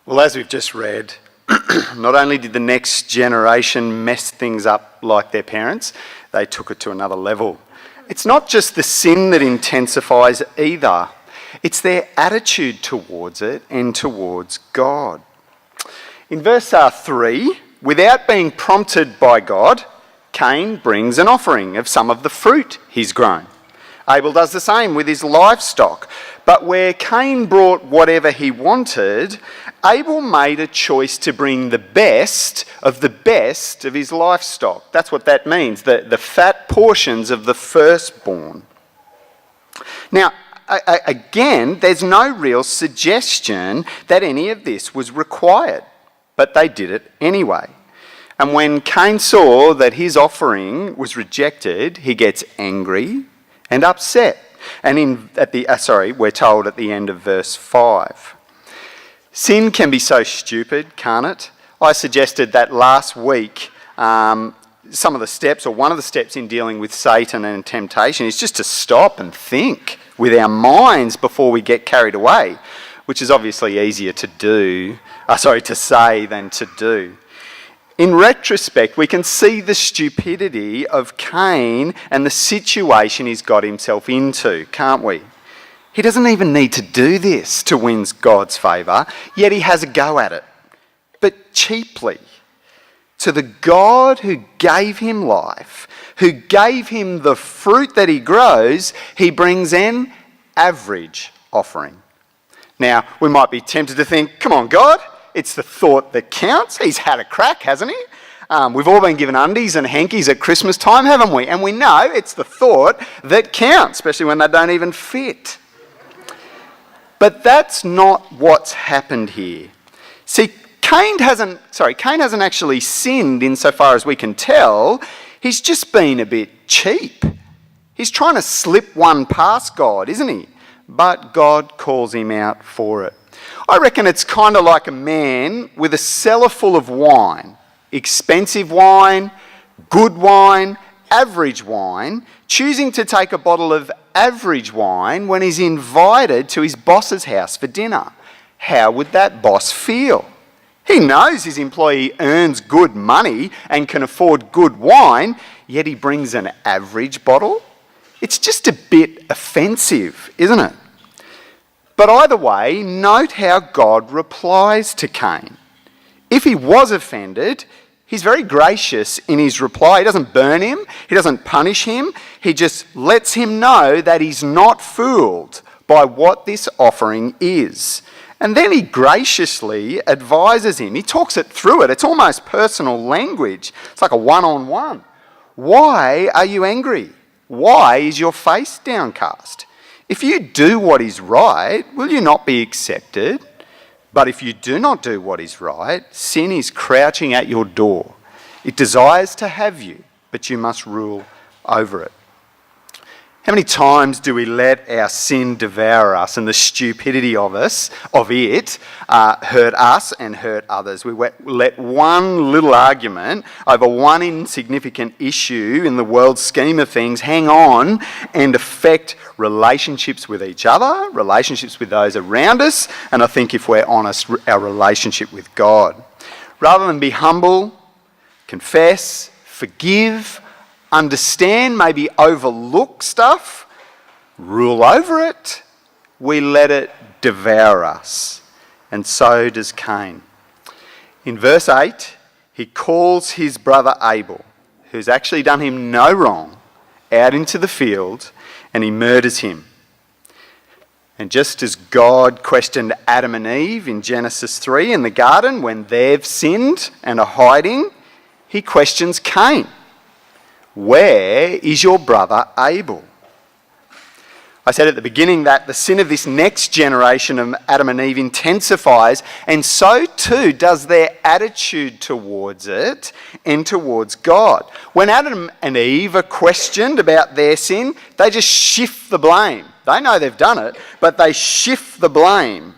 Well, as we've just read, not only did the next generation mess things up like their parents, they took it to another level. It's not just the sin that intensifies either. It's their attitude towards it and towards God. In verse 3, without being prompted by God, Cain brings an offering of some of the fruit he's grown. Abel does the same with his livestock. But where Cain brought whatever he wanted, Abel made a choice to bring the best of his livestock. That's what that means, the fat portions of the firstborn. Now, again, there's no real suggestion that any of this was required, but they did it anyway. And when Cain saw that his offering was rejected, he gets angry and upset. And we're told at the end of verse 5. Sin can be so stupid, can't it? I suggested that last week one of the steps in dealing with Satan and temptation is just to stop and think with our minds before we get carried away, which is obviously easier to say than to do. In retrospect, we can see the stupidity of Cain and the situation he's got himself into, can't we? He doesn't even need to do this to win God's favour, yet he has a go at it. But cheaply. To the God who gave him life, who gave him the fruit that he grows, he brings an average offering. Now, we might be tempted to think, come on, God, it's the thought that counts. He's had a crack, hasn't he? We've all been given undies and hankies at Christmas time, haven't we? And we know it's the thought that counts, especially when they don't even fit. But that's not what's happened here. See, Cain hasn't actually sinned insofar as we can tell. He's just been a bit cheap. He's trying to slip one past God, isn't he? But God calls him out for it. I reckon it's kind of like a man with a cellar full of wine, expensive wine, good wine, average wine, choosing to take a bottle of average wine when he's invited to his boss's house for dinner. How would that boss feel? He knows his employee earns good money and can afford good wine, yet he brings an average bottle? It's just a bit offensive, isn't it? But either way, note how God replies to Cain. If he was offended, he's very gracious in his reply. He doesn't burn him. He doesn't punish him. He just lets him know that he's not fooled by what this offering is. And then he graciously advises him. He talks it through it. It's almost personal language. It's like a one-on-one. Why are you angry? Why is your face downcast? If you do what is right, will you not be accepted? But if you do not do what is right, sin is crouching at your door. It desires to have you, but you must rule over it. How many times do we let our sin devour us and the stupidity of it hurt us and hurt others? We let one little argument over one insignificant issue in the world scheme of things hang on and affect relationships with each other, relationships with those around us, and I think if we're honest, our relationship with God. Rather than be humble, confess, forgive, understand, maybe overlook stuff, rule over it, we let it devour us. And so does Cain. In verse 8, he calls his brother Abel, who's actually done him no wrong, out into the field, and he murders him. And just as God questioned Adam and Eve in Genesis 3 in the garden when they've sinned and are hiding, he questions Cain. Where is your brother Abel? I said at the beginning that the sin of this next generation of Adam and Eve intensifies, and so too does their attitude towards it and towards God. When Adam and Eve are questioned about their sin, they just shift the blame. They know they've done it, but they shift the blame.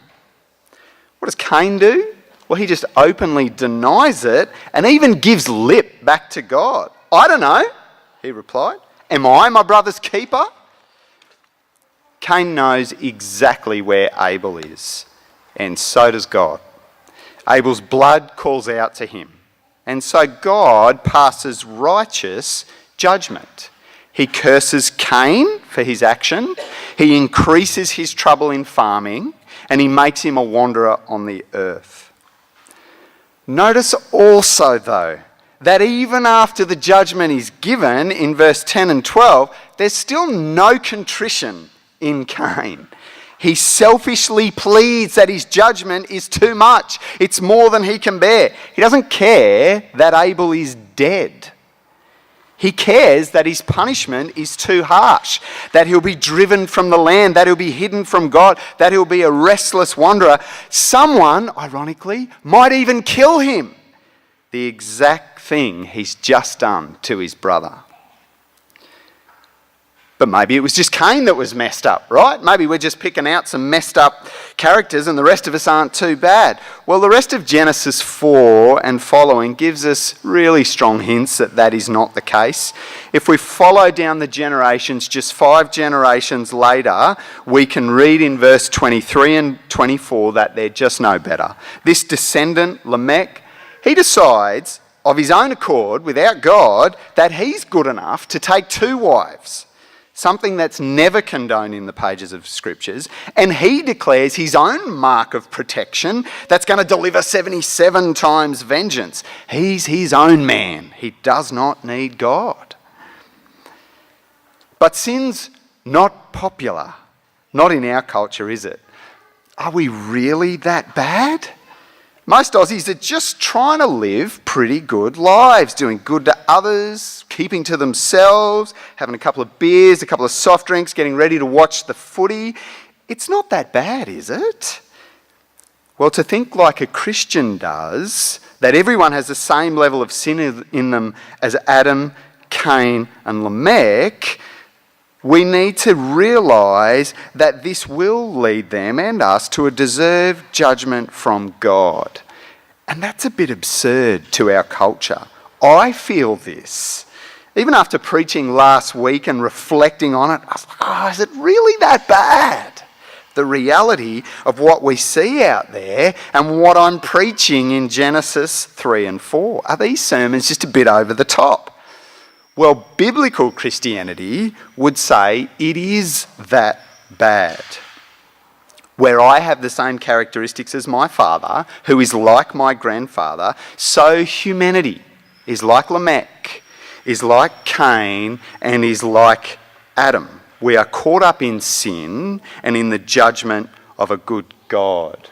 What does Cain do? Well, he just openly denies it and even gives lip back to God. I don't know, he replied. Am I my brother's keeper? Cain knows exactly where Abel is, and so does God. Abel's blood calls out to him. And so God passes righteous judgment. He curses Cain for his action. He increases his trouble in farming, and he makes him a wanderer on the earth. Notice also, though, that even after the judgment is given in verse 10 and 12, there's still no contrition in Cain. He selfishly pleads that his judgment is too much. It's more than he can bear. He doesn't care that Abel is dead. He cares that his punishment is too harsh, that he'll be driven from the land, that he'll be hidden from God, that he'll be a restless wanderer. Someone, ironically, might even kill him. The exact thing he's just done to his brother. But maybe it was just Cain that was messed up, right? Maybe we're just picking out some messed up characters and the rest of us aren't too bad. Well, the rest of Genesis 4 and following gives us really strong hints that that is not the case. If we follow down the generations, just 5 generations later, we can read in verse 23 and 24 that they're just no better. This descendant, Lamech, he decides of his own accord, without God, that he's good enough to take 2 wives. Something that's never condoned in the pages of scriptures, and he declares his own mark of protection that's going to deliver 77 times vengeance. He's his own man. He does not need God. But sin's not popular. Not in our culture, is it? Are we really that bad? Most Aussies are just trying to live pretty good lives, doing good to others, keeping to themselves, having a couple of beers, a couple of soft drinks, getting ready to watch the footy. It's not that bad, is it? Well, to think like a Christian does, that everyone has the same level of sin in them as Adam, Cain and Lamech, we need to realise that this will lead them and us to a deserved judgment from God. And that's a bit absurd to our culture. I feel this. Even after preaching last week and reflecting on it, I was like, is it really that bad? The reality of what we see out there and what I'm preaching in Genesis 3 and 4. Are these sermons just a bit over the top? Well, biblical Christianity would say it is that bad. Where I have the same characteristics as my father, who is like my grandfather, so humanity is like Lamech, is like Cain, and is like Adam. We are caught up in sin and in the judgment of a good God.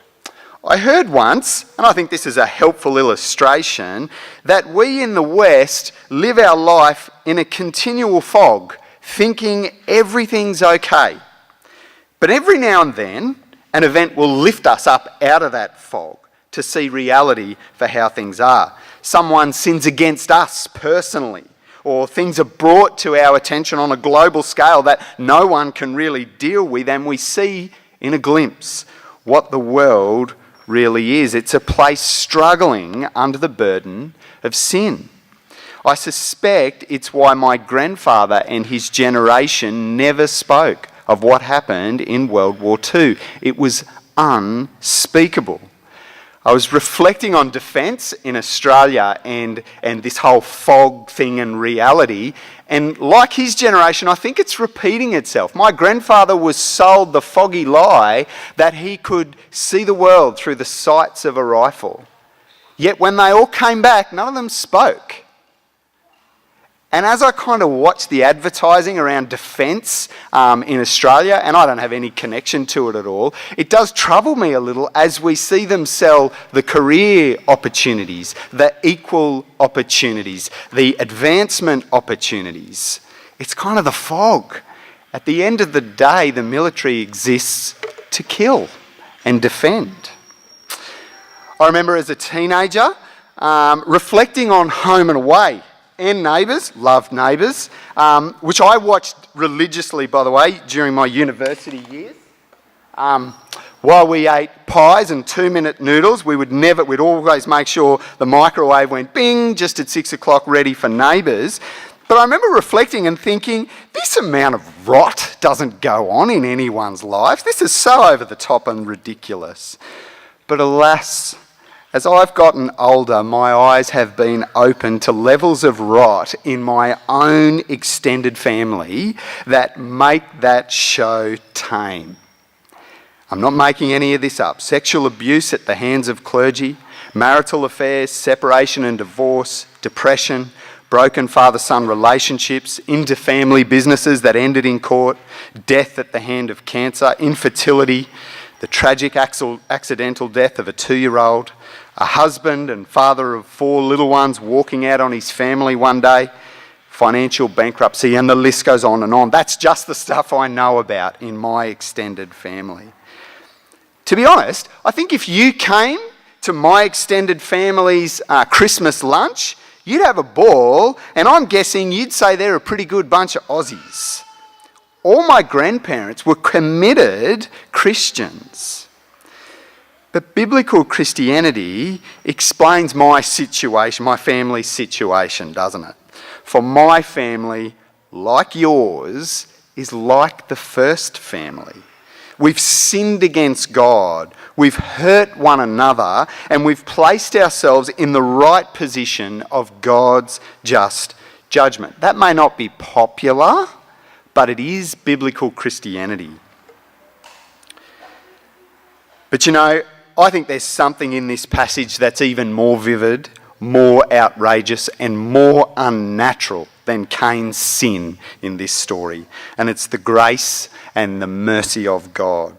I heard once, and I think this is a helpful illustration, that we in the West live our life in a continual fog, thinking everything's okay. But every now and then, an event will lift us up out of that fog to see reality for how things are. Someone sins against us personally, or things are brought to our attention on a global scale that no one can really deal with, and we see in a glimpse what the world really is. It's a place struggling under the burden of sin. I suspect it's why my grandfather and his generation never spoke of what happened in World War II. It was unspeakable. I was reflecting on defence in Australia and this whole fog thing and reality, and like his generation, I think it's repeating itself. My grandfather was sold the foggy lie that he could see the world through the sights of a rifle. Yet when they all came back, none of them spoke. And as I kind of watch the advertising around defence in Australia, and I don't have any connection to it at all, it does trouble me a little as we see them sell the career opportunities, the equal opportunities, the advancement opportunities. It's kind of the fog. At the end of the day, the military exists to kill and defend. I remember as a teenager reflecting on Home and Away. And Neighbours, loved Neighbours, which I watched religiously, by the way, during my university years. While we ate pies and 2-minute noodles, we'd always make sure the microwave went bing just at 6 o'clock, ready for Neighbours. But I remember reflecting and thinking, this amount of rot doesn't go on in anyone's life. This is so over the top and ridiculous. But alas, As I've gotten older, my eyes have been opened to levels of rot in my own extended family that make that show tame. I'm not making any of this up. Sexual abuse at the hands of clergy, marital affairs, separation and divorce, depression, broken father-son relationships, inter-family businesses that ended in court, death at the hand of cancer, infertility, the tragic accidental death of a 2-year-old, a husband and father of 4 little ones walking out on his family one day, financial bankruptcy, and the list goes on and on. That's just the stuff I know about in my extended family. To be honest, I think if you came to my extended family's Christmas lunch, you'd have a ball, and I'm guessing you'd say they're a pretty good bunch of Aussies. All my grandparents were committed Christians. But biblical Christianity explains my situation, my family's situation, doesn't it? For my family, like yours, is like the first family. We've sinned against God, we've hurt one another, and we've placed ourselves in the right position of God's just judgment. That may not be popular, but it is biblical Christianity. But you know, I think there's something in this passage that's even more vivid, more outrageous, and more unnatural than Cain's sin in this story. And it's the grace and the mercy of God.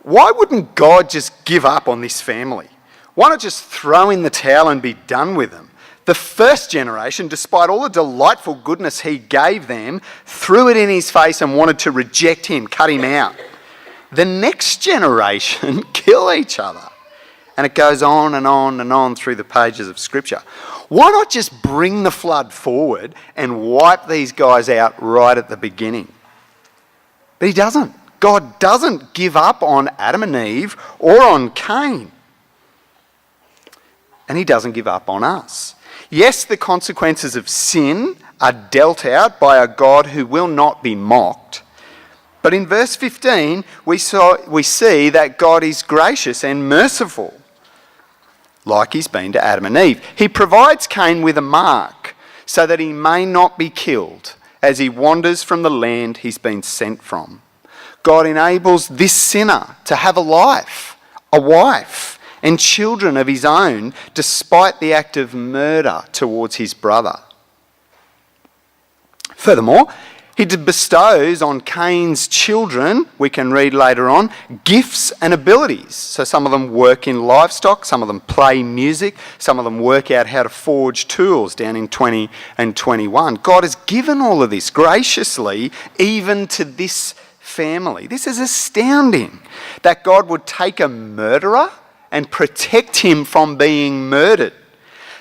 Why wouldn't God just give up on this family? Why not just throw in the towel and be done with them? The first generation, despite all the delightful goodness he gave them, threw it in his face and wanted to reject him, cut him out. The next generation kill each other. And it goes on and on and on through the pages of Scripture. Why not just bring the flood forward and wipe these guys out right at the beginning? But he doesn't. God doesn't give up on Adam and Eve or on Cain. And he doesn't give up on us. Yes, the consequences of sin are dealt out by a God who will not be mocked. But in verse 15, we see that God is gracious and merciful, like he's been to Adam and Eve. He provides Cain with a mark so that he may not be killed as he wanders from the land he's been sent from. God enables this sinner to have a life, a wife, and children of his own, despite the act of murder towards his brother. Furthermore, he bestows on Cain's children, we can read later on, gifts and abilities. So some of them work in livestock, some of them play music, some of them work out how to forge tools down in 20 and 21. God has given all of this graciously even to this family. This is astounding that God would take a murderer and protect him from being murdered,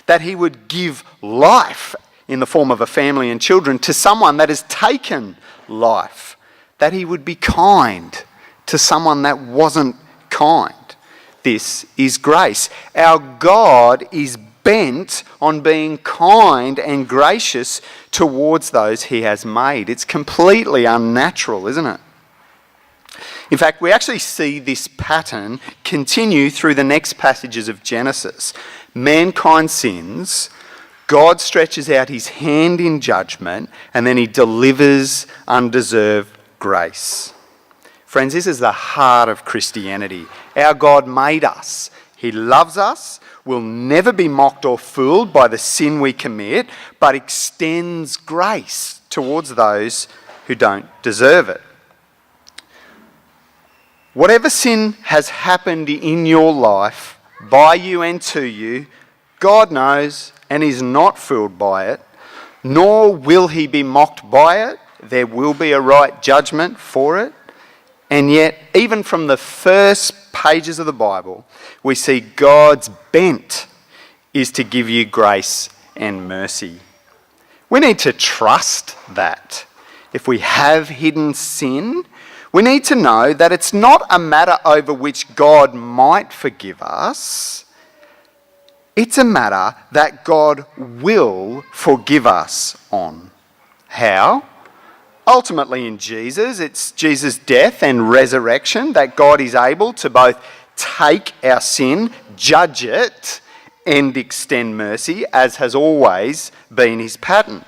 that he would give life in the form of a family and children to someone that has taken life, that he would be kind to someone that wasn't kind. This is grace. Our God is bent on being kind and gracious towards those he has made. It's completely unnatural, isn't it? In fact, we actually see this pattern continue through the next passages of Genesis. Mankind sins, God stretches out his hand in judgment, and then he delivers undeserved grace. Friends, this is the heart of Christianity. Our God made us. He loves us, will never be mocked or fooled by the sin we commit, but extends grace towards those who don't deserve it. Whatever sin has happened in your life, by you and to you, God knows and is not fooled by it, nor will he be mocked by it. There will be a right judgment for it. And yet, even from the first pages of the Bible, we see God's bent is to give you grace and mercy. We need to trust that. If we have hidden sin, we need to know that it's not a matter over which God might forgive us. It's a matter that God will forgive us on. How? Ultimately in Jesus. It's Jesus' death and resurrection that God is able to both take our sin, judge it, and extend mercy, as has always been his pattern.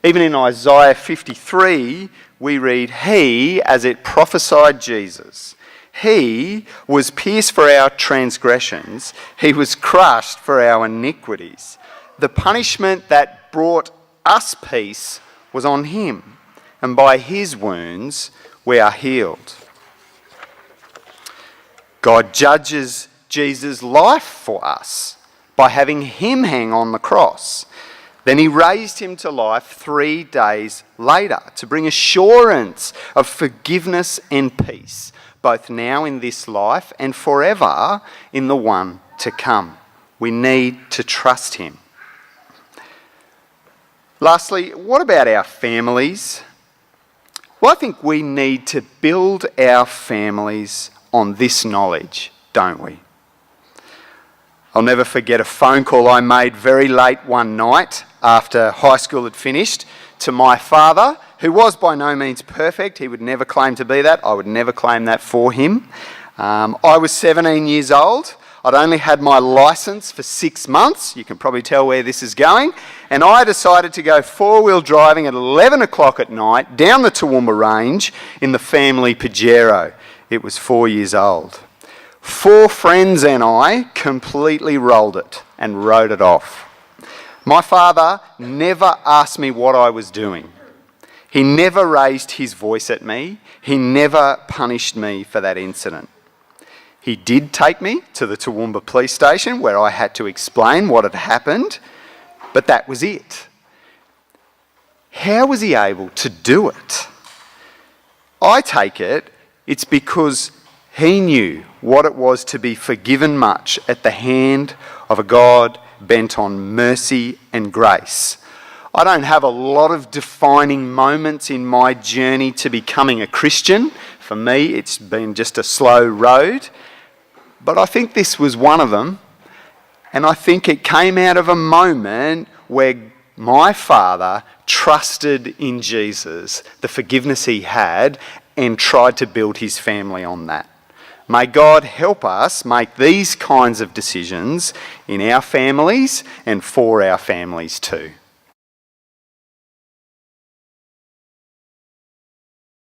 Even in Isaiah 53, we read, "He, as it prophesied Jesus, he was pierced for our transgressions, he was crushed for our iniquities. The punishment that brought us peace was on him, and by his wounds we are healed." God judges Jesus' life for us by having him hang on the cross. Then he raised him to life 3 days later to bring assurance of forgiveness and peace, both now in this life and forever in the one to come. We need to trust him. Lastly, what about our families? Well, I think we need to build our families on this knowledge, don't we? I'll never forget a phone call I made very late one night after high school had finished to my father, who was by no means perfect. He would never claim to be that. I would never claim that for him. I was 17 years old. I'd only had my licence for 6 months. You can probably tell where this is going. And I decided to go four-wheel driving at 11 o'clock at night down the Toowoomba Range in the family Pajero. It was 4 years old. 4 friends and I completely rolled it and wrote it off. My father never asked me what I was doing. He never raised his voice at me. He never punished me for that incident. He did take me to the Toowoomba police station where I had to explain what had happened, but that was it. How was he able to do it? I take it's because he knew what it was to be forgiven much at the hand of a God bent on mercy and grace. I don't have a lot of defining moments in my journey to becoming a Christian. For me, it's been just a slow road. But I think this was one of them. And I think it came out of a moment where my father trusted in Jesus, the forgiveness he had, and tried to build his family on that. May God help us make these kinds of decisions in our families and for our families too.